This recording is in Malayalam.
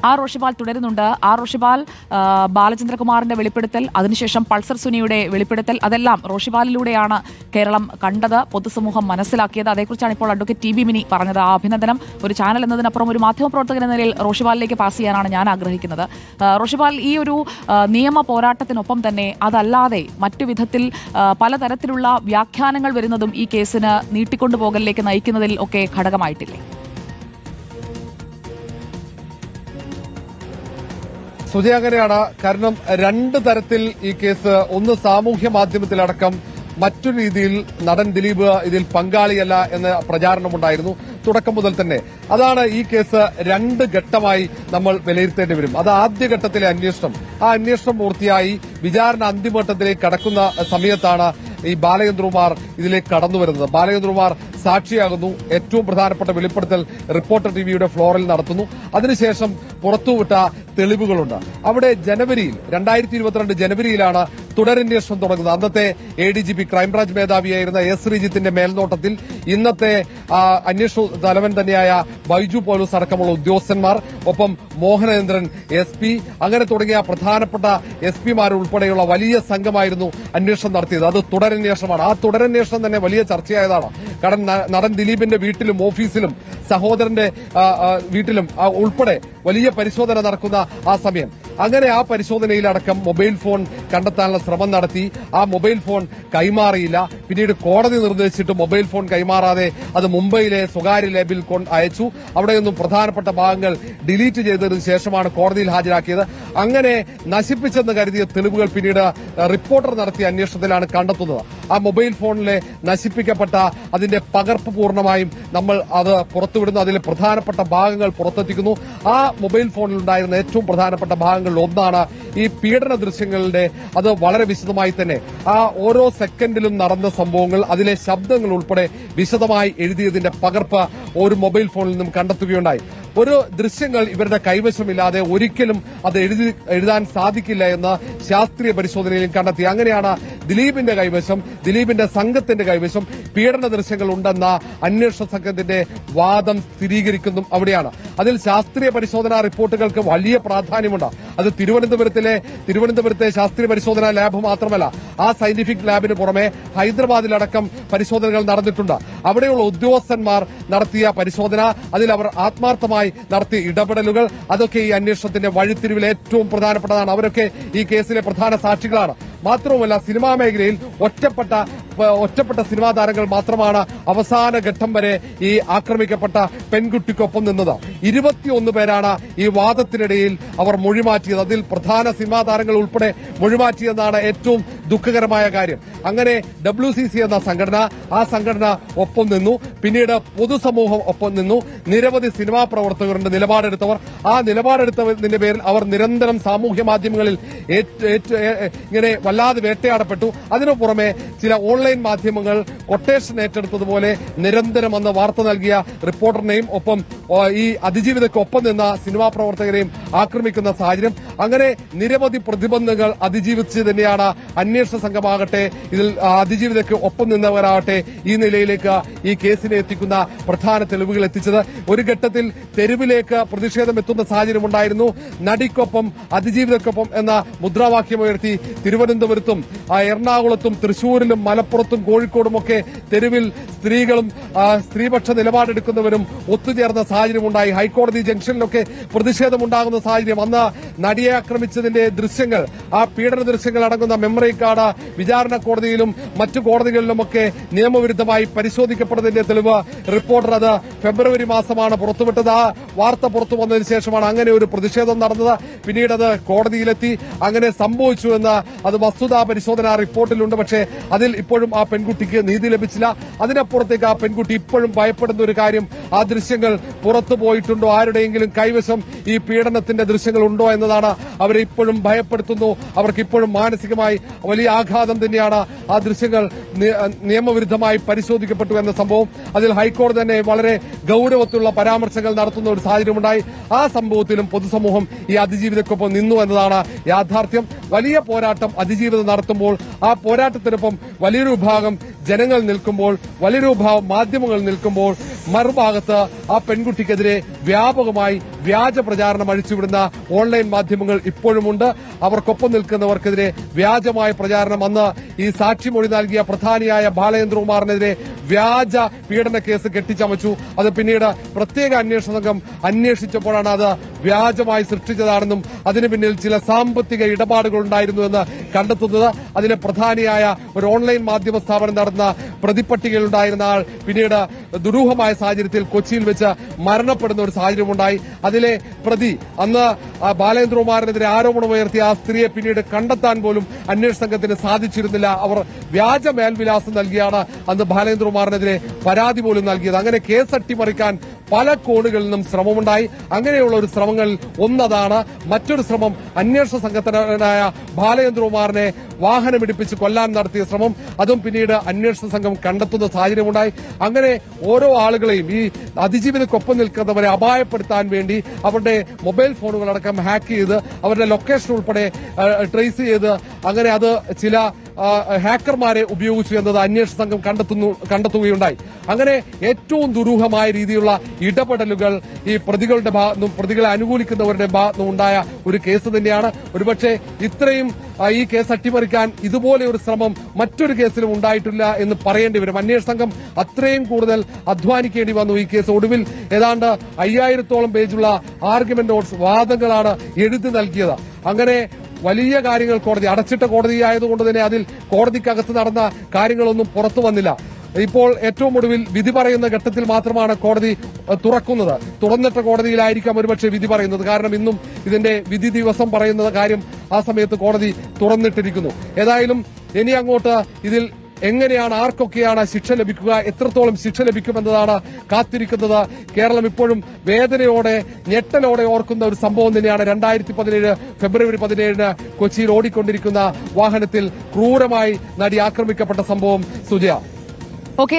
ആർ റോഷിപാൽ തുടരുന്നുണ്ട്. ആർ റോഷിപാൽ, ബാലചന്ദ്രകുമാറിന്റെ വെളിപ്പെടുത്തൽ, അതിനുശേഷം പൾസർ സുനിയുടെ വെളിപ്പെടുത്തൽ, അതെല്ലാം റോഷിപാലിലൂടെയാണ് കേരളം കണ്ടത്, പൊതുസമൂഹം മനസ്സിലാക്കിയത്. അതേക്കുറിച്ചാണ് ഇപ്പോൾ അഡ്വക്കേറ്റ് ടി ബി മിനി പറഞ്ഞത്. ആ അഭിനന്ദനം ഒരു ചാനൽ എന്നതിനപ്പുറം ഒരു മാധ്യമപ്രവർത്തകൻ എന്ന നിലയിൽ റോഷിപാലിലേക്ക് പാസ് ചെയ്യാനാണ് ഞാൻ ആഗ്രഹിക്കുന്നത്. റോഷിപാൽ, ഈ ഒരു നിയമ പോരാട്ടത്തിനൊപ്പം തന്നെ അതല്ലാതെ മറ്റു വിധത്തിൽ പലതരത്തിലുള്ള വ്യാഖ്യാനങ്ങൾ വരുന്നതും ഈ കേസിന് നീട്ടിക്കൊണ്ടുപോകലിലേക്ക് നയിക്കുന്നതിൽ ഒക്കെ ഘടകമായിട്ടില്ലേ? സുജയ, അങ്ങനെയാണ്. കാരണം രണ്ട് തരത്തിൽ ഈ കേസ്, ഒന്ന് സാമൂഹ്യ മാധ്യമത്തിലടക്കം മറ്റൊരു രീതിയിൽ നടൻ ദിലീപ് ഇതിൽ പങ്കാളിയല്ല എന്ന പ്രചാരണമുണ്ടായിരുന്നു തുടക്കം മുതൽ തന്നെ. അതാണ് ഈ കേസ് രണ്ട് ഘട്ടമായി നമ്മൾ വിലയിരുത്തേണ്ടി വരും. അത് ആദ്യഘട്ടത്തിലെ അന്വേഷണം, ആ അന്വേഷണം പൂർത്തിയായി വിചാരണ അന്തിമഘട്ടത്തിലേക്ക് കടക്കുന്ന സമയത്താണ് ഈ ബാലചന്ദ്രകുമാർ ഇതിലേക്ക് കടന്നു വരുന്നത്. ബാലചന്ദ്രകുമാർ സാക്ഷിയാകുന്നു. ഏറ്റവും പ്രധാനപ്പെട്ട വെളിപ്പെടുത്തൽ റിപ്പോർട്ടർ ടിവിയുടെ ഫ്ലോറിൽ നടത്തുന്നു. അതിനുശേഷം പുറത്തുവിട്ട തെളിവുകളുണ്ട്. അവിടെ 2022 ജനുവരിയിലാണ് തുടരന്വേഷണം തുടങ്ങുന്നത്. അന്നത്തെ എഡിജിപി ക്രൈംബ്രാഞ്ച് മേധാവിയായിരുന്ന എസ് ശ്രീജിത്തിന്റെ മേൽനോട്ടത്തിൽ ഇന്നത്തെ അന്വേഷണ തലവൻ തന്നെയായ ബൈജു പോലീസ് അടക്കമുള്ള ഉദ്യോഗസ്ഥന്മാർ, ഒപ്പം മോഹനേന്ദ്രൻ SP, അങ്ങനെ തുടങ്ങിയ പ്രധാനപ്പെട്ട SP ഉൾപ്പെടെയുള്ള വലിയ സംഘമായിരുന്നു അന്വേഷണം നടത്തിയത്. അത് തുടരന്വേഷണമാണ്. ആ തുടരന്വേഷണം തന്നെ വലിയ ചർച്ചയായതാണ്. കാരണം നടൻ ദിലീപിന്റെ വീട്ടിലും ഓഫീസിലും സഹോദരന്റെ വീട്ടിലും ഉൾപ്പെടെ വലിയ പരിശോധന നടക്കുന്ന ആ സമയം. അങ്ങനെ ആ പരിശോധനയിലടക്കം മൊബൈൽ ഫോൺ കണ്ടെത്താനുള്ള ശ്രമം നടത്തി. ആ മൊബൈൽ ഫോൺ കൈമാറിയില്ല. പിന്നീട് കോടതി നിർദ്ദേശിച്ചിട്ട് മൊബൈൽ ഫോൺ കൈമാറാതെ അത് മുംബൈയിലെ സ്വകാര്യ ലാബിൽ അയച്ചു. അവിടെയൊന്നും പ്രധാനപ്പെട്ട ഭാഗങ്ങൾ ഡിലീറ്റ് ചെയ്തതിനു ശേഷമാണ് കോടതിയിൽ ഹാജരാക്കിയത്. അങ്ങനെ നശിപ്പിച്ചെന്ന് കരുതിയ തെളിവുകൾ പിന്നീട് റിപ്പോർട്ടർ നടത്തിയ അന്വേഷണത്തിലാണ് കണ്ടെത്തുന്നത്. ആ മൊബൈൽ ഫോണിലെ നശിപ്പിക്കപ്പെട്ട അതിന്റെ പകർപ്പ് പൂർണ്ണമായും നമ്മൾ അത് പുറത്തുവിടുന്നു. അതിലെ പ്രധാനപ്പെട്ട ഭാഗങ്ങൾ പുറത്തെത്തിക്കുന്നു. ആ മൊബൈൽ ഫോണിലുണ്ടായിരുന്ന ഏറ്റവും പ്രധാനപ്പെട്ട ഭാഗങ്ങളിൽ ഒന്നാണ് ഈ പീഡന ദൃശ്യങ്ങളുടെ, അത് വളരെ വിശദമായി തന്നെ ആ ഓരോ സെക്കൻഡിലും നടന്ന സംഭവങ്ങൾ, അതിലെ ശബ്ദങ്ങൾ ഉൾപ്പെടെ വിശദമായി എഴുതിയതിന്റെ പകർപ്പ് ഒരു മൊബൈൽ ഫോണിൽ നിന്നും കണ്ടെത്തുകയുണ്ടായി. ഒരു ദൃശ്യങ്ങൾ ഇവരുടെ കൈവശമില്ലാതെ ഒരിക്കലും അത് എഴുതാൻ സാധിക്കില്ല എന്ന് ശാസ്ത്രീയ പരിശോധനയിലും കണ്ടെത്തി. അങ്ങനെയാണ് ദിലീപിന്റെ കൈവശം, ദിലീപിന്റെ സംഘത്തിന്റെ കൈവശം പീഡന ദൃശ്യങ്ങൾ ഉണ്ടെന്ന അന്വേഷണ സംഘത്തിന്റെ വാദം സ്ഥിരീകരിക്കുന്നതും അവിടെയാണ്. അതിൽ ശാസ്ത്രീയ പരിശോധനാ റിപ്പോർട്ടുകൾക്ക് വലിയ പ്രാധാന്യമുണ്ട്. അത് തിരുവനന്തപുരത്തെ ശാസ്ത്രീയ പരിശോധനാ ലാബ് മാത്രമല്ല, ആ സയന്റിഫിക് ലാബിന് പുറമെ ഹൈദരാബാദിലടക്കം പരിശോധനകൾ നടന്നിട്ടുണ്ട്. അവിടെയുള്ള ഉദ്യോഗസ്ഥന്മാർ നടത്തിയ പരിശോധന, അതിൽ അവർ ആത്മാർത്ഥമായി നടത്തിയ ഇടപെടലുകൾ, അതൊക്കെ ഈ അന്വേഷണത്തിന്റെ വഴിത്തിരിവിൽ ഏറ്റവും പ്രധാനപ്പെട്ടതാണ്. അവരൊക്കെ ഈ കേസിലെ പ്രധാന സാക്ഷികളാണ്. മാത്രവുമല്ല, സിനിമാ മേഖലയിൽ ഒറ്റപ്പെട്ട സിനിമാ താരങ്ങൾ മാത്രമാണ് അവസാന ഘട്ടം വരെ ഈ ആക്രമിക്കപ്പെട്ട പെൺകുട്ടിക്കൊപ്പം നിന്നത്. 21 പേരാണ് ഈ വാദത്തിനിടയിൽ അവർ മൊഴിമാറ്റിയത്. അതിൽ പ്രധാന സിനിമാ താരങ്ങൾ ഉൾപ്പെടെ മൊഴിമാറ്റിയെന്നാണ് ഏറ്റവും ദുഃഖകരമായ കാര്യം. അങ്ങനെ WCC എന്ന സംഘടന, ആ സംഘടന ഒപ്പം നിന്നു. പിന്നീട് പൊതുസമൂഹം ഒപ്പം നിന്നു. നിരവധി സിനിമാ പ്രവർത്തകരുണ്ട് നിലപാടെടുത്തവർ. ആ നിലപാടെടുത്തതിന്റെ പേരിൽ അവർ നിരന്തരം സാമൂഹ്യ മാധ്യമങ്ങളിൽ ഇങ്ങനെ വല്ലാതെ വേട്ടയാടപ്പെട്ടു. അതിനു പുറമെ ചില ഓൺലൈൻ മാധ്യമങ്ങൾ കൊട്ടേഷൻ ഏറ്റെടുത്തതുപോലെ നിരന്തരം അന്ന് വാർത്ത നൽകിയ റിപ്പോർട്ടറിനെയും ഒപ്പം ഈ അതിജീവിതയ്ക്കൊപ്പം നിന്ന സിനിമാ പ്രവർത്തകരെയും ആക്രമിക്കുന്ന സാഹചര്യം. അങ്ങനെ നിരവധി പ്രതിബന്ധങ്ങൾ അതിജീവിച്ച് തന്നെയാണ് അന്വേഷണ സംഘമാകട്ടെ, ഇതിൽ അതിജീവിതയ്ക്ക് ഒപ്പം നിന്നവരാകട്ടെ ഈ നിലയിലേക്ക് ഈ കേസിനെ എത്തിക്കുന്ന പ്രധാന തെളിവുകൾ എത്തിച്ചത്. ഒരു ഘട്ടത്തിൽ തെരുവിലേക്ക് പ്രതിഷേധം എത്തുന്ന സാഹചര്യമുണ്ടായിരുന്നു. നടിക്കൊപ്പം അതിജീവിതയ്ക്കൊപ്പം എന്ന മുദ്രാവാക്യമുയർത്തി തിരുവനന്തപുരത്തും എറണാകുളത്തും തൃശൂരിലും മലപ്പുറത്തും കോഴിക്കോടുമൊക്കെ തെരുവിൽ സ്ത്രീകളും സ്ത്രീപക്ഷ നിലപാടെടുക്കുന്നവരും ഒത്തുചേർന്ന സാഹചര്യമുണ്ടായി. ഹൈക്കോടതി ജംഗ്ഷനിലൊക്കെ പ്രതിഷേധമുണ്ടാകുന്ന സാഹചര്യം. അന്ന് നടിയെ ആക്രമിച്ചതിന്റെ ദൃശ്യങ്ങൾ, ആ പീഡന ദൃശ്യങ്ങൾ അടങ്ങുന്ന മെമ്മറി കാർഡ് വിചാരണ കോടതിയിലും മറ്റു കോടതികളിലുമൊക്കെ നിയമവിരുദ്ധമായി പരിശോധിക്കപ്പെടുന്നതിന്റെ തെളിവ് റിപ്പോർട്ടർ അത് ഫെബ്രുവരി മാസമാണ് പുറത്തുവിട്ടത്. ആ വാർത്ത പുറത്തു വന്നതിന് ശേഷമാണ് അങ്ങനെ ഒരു പ്രതിഷേധം നടന്നത്. പിന്നീട് അത് കോടതിയിലെത്തി. അങ്ങനെ സംഭവിച്ചു എന്ന് അത് വസ്തുതാ പരിശോധനാ റിപ്പോർട്ടിലുണ്ട്. പക്ഷേ അതിൽ ഇപ്പോഴും ആ പെൺകുട്ടിക്ക് നീതി ലഭിച്ചില്ല. അതിനപ്പുറത്തേക്ക് ആ പെൺകുട്ടി ഇപ്പോഴും ഭയപ്പെടുന്ന ഒരു കാര്യം, ആ ദൃശ്യങ്ങൾ പുറത്തു പോയിട്ടുണ്ടോ, ആരുടെയെങ്കിലും കൈവശം ഈ പീഡനത്തിന്റെ ദൃശ്യങ്ങൾ ഉണ്ടോ എന്നതാണ്. അവരെ ഇപ്പോഴും ഭയപ്പെടുത്തുന്നു. അവർക്ക് ഇപ്പോഴും മാനസികമായി വലിയ ആഘാതം തന്നെയാണ്. ആ ദൃശ്യങ്ങൾ നിയമവിരുദ്ധമായി പരിശോധിക്കപ്പെട്ടു എന്ന സംഭവം. അതിൽ ഹൈക്കോടതി തന്നെ വളരെ ഗൌരവത്തിലുള്ള പരാമർശങ്ങൾ നടത്തുന്ന ഒരു സാഹചര്യമുണ്ടായി. ആ സംഭവത്തിലും പൊതുസമൂഹം ഈ അതിജീവിതയ്ക്കൊപ്പം നിന്നു എന്നതാണ് യാഥാർത്ഥ്യം. വലിയ പോരാട്ടം അതിജീവിതം നടത്തുമ്പോൾ ആ പോരാട്ടത്തിനൊപ്പം വലിയൊരു വിഭാഗം ജനങ്ങൾ നിൽക്കുമ്പോൾ, വലിയൊരു വിഭാഗം മാധ്യമങ്ങൾ നിൽക്കുമ്പോൾ, മറുഭാഗത്ത് ആ പെൺകുട്ടിക്കെതിരെ വ്യാപകമായി വ്യാജ പ്രചാരണം അഴിച്ചുവിടുന്ന ഓൺലൈൻ മാധ്യമങ്ങൾ ഇപ്പോഴുമുണ്ട്. അവർക്കൊപ്പം നിൽക്കുന്നവർക്കെതിരെ വ്യാജമായ പ്രചാരണം, അന്ന് ഈ സാക്ഷിമൊഴി നൽകിയ പ്രധാനിയായ ബാലചന്ദ്രകുമാറിനെതിരെ വ്യാജ പീഡന കേസ് കെട്ടിച്ചമച്ചു. അത് പിന്നീട് പ്രത്യേക അന്വേഷണ സംഘം അന്വേഷിച്ചപ്പോഴാണ് അത് വ്യാജമായി സൃഷ്ടിച്ചതാണെന്നും അതിന് പിന്നിൽ ചില സാമ്പത്തിക ഇടപാടുകൾ ഉണ്ടായിരുന്നുവെന്ന് കണ്ടെത്തുന്നത്. അതിന് പ്രധാനിയായ ഒരു ഓൺലൈൻ മാധ്യമ സ്ഥാപനം നടന്ന പ്രതിപട്ടികയിലുണ്ടായിരുന്ന ആൾ പിന്നീട് ദുരൂഹമായ സാഹചര്യത്തിൽ കൊച്ചിയിൽ വെച്ച് മരണപ്പെടുന്ന ഒരു സാഹചര്യമുണ്ടായി. അതിലെ പ്രതി, അന്ന് ബാലചന്ദ്രകുമാറിനെതിരെ ആരോപണമുയർത്തിയ ആ സ്ത്രീയെ പിന്നീട് കണ്ടെത്താൻ പോലും അന്വേഷണ സംഘത്തിന് സാധിച്ചിരുന്നില്ല. അവർ വ്യാജ മേൽവിലാസം നൽകിയാണ് അന്ന് ബാലചന്ദ്രകുമാറിനെതിരെ പരാതി പോലും നൽകിയത്. അങ്ങനെ കേസ് അട്ടിമറിക്കാൻ പല കോണുകളിൽ നിന്നും ശ്രമമുണ്ടായി. അങ്ങനെയുള്ള ഒരു ശ്രമങ്ങളിൽ ഒന്നതാണ്. മറ്റൊരു ശ്രമം അന്വേഷണ സംഘത്തിനായ ബാലചന്ദ്രകുമാറിനെ വാഹനമിടിപ്പിച്ച് കൊല്ലാൻ നടത്തിയ ശ്രമം. അതും പിന്നീട് അന്വേഷണ സംഘം കണ്ടെത്തുന്ന സാഹചര്യമുണ്ടായി. അങ്ങനെ ഓരോ ആളുകളെയും, ഈ അതിജീവിതക്കൊപ്പം നിൽക്കുന്നവരെ അപായപ്പെടുത്താൻ വേണ്ടി അവരുടെ മൊബൈൽ ഫോണുകളടക്കം ഹാക്ക് ചെയ്ത് അവരുടെ ലൊക്കേഷൻ ഉൾപ്പെടെ ട്രേസ് ചെയ്ത് അങ്ങനെ അത് ചില ഹാക്കർമാരെ ഉപയോഗിച്ചു എന്നത് അന്വേഷണ സംഘം കണ്ടെത്തുകയുണ്ടായി. അങ്ങനെ ഏറ്റവും ദുരൂഹമായ രീതിയിലുള്ള ഇടപെടലുകൾ ഈ പ്രതികളുടെ ഭാഗത്തുനിന്നും പ്രതികളെ അനുകൂലിക്കുന്നവരുടെ ഭാഗത്തുനിന്നും ഉണ്ടായ ഒരു കേസ് തന്നെയാണ്. ഒരുപക്ഷെ ഇത്രയും ഈ കേസ് അട്ടിമറിക്കാൻ ഇതുപോലെ ഒരു ശ്രമം മറ്റൊരു കേസിലും ഉണ്ടായിട്ടില്ല എന്ന് പറയേണ്ടി വരും. അന്വേഷണ സംഘം അത്രയും കൂടുതൽ അധ്വാനിക്കേണ്ടി വന്നു ഈ കേസ്. ഒടുവിൽ ഏതാണ്ട് 5000-ഓളം പേജുള്ള ആർഗ്യുമെന്റ് നോട്ട്സ്, വാദങ്ങളാണ് എഴുതി നൽകിയത്. അങ്ങനെ വലിയ കാര്യങ്ങൾ കോടതി, അടച്ചിട്ട കോടതിയായതുകൊണ്ട് തന്നെ അതിൽ കോടതിക്കകത്ത് നടന്ന കാര്യങ്ങളൊന്നും പുറത്തു വന്നില്ല. ഇപ്പോൾ ഏറ്റവും ഒടുവിൽ വിധി പറയുന്ന ഘട്ടത്തിൽ മാത്രമാണ് കോടതി തുറക്കുന്നത്. തുറന്നിട്ട കോടതിയിലായിരിക്കാം ഒരുപക്ഷെ വിധി പറയുന്നത്. കാരണം ഇന്നും ഇതിന്റെ വിധി ദിവസം പറയുന്ന കാര്യം ആ സമയത്ത് കോടതി തുറന്നിട്ടിരിക്കുന്നു. ഏതായാലും ഇനി അങ്ങോട്ട് ഇതിൽ എങ്ങനെയാണ്, ആർക്കൊക്കെയാണ് ശിക്ഷ ലഭിക്കുക, എത്രത്തോളം ശിക്ഷ ലഭിക്കുമെന്നതാണ് കാത്തിരിക്കുന്നത്. കേരളം ഇപ്പോഴും വേദനയോടെ, ഞെട്ടലോടെ ഓർക്കുന്ന ഒരു സംഭവം തന്നെയാണ് 2017 ഫെബ്രുവരി 17 കൊച്ചിയിൽ ഓടിക്കൊണ്ടിരിക്കുന്ന വാഹനത്തിൽ ക്രൂരമായി നടി ആക്രമിക്കപ്പെട്ട സംഭവം. സുജയ. ഓക്കെ,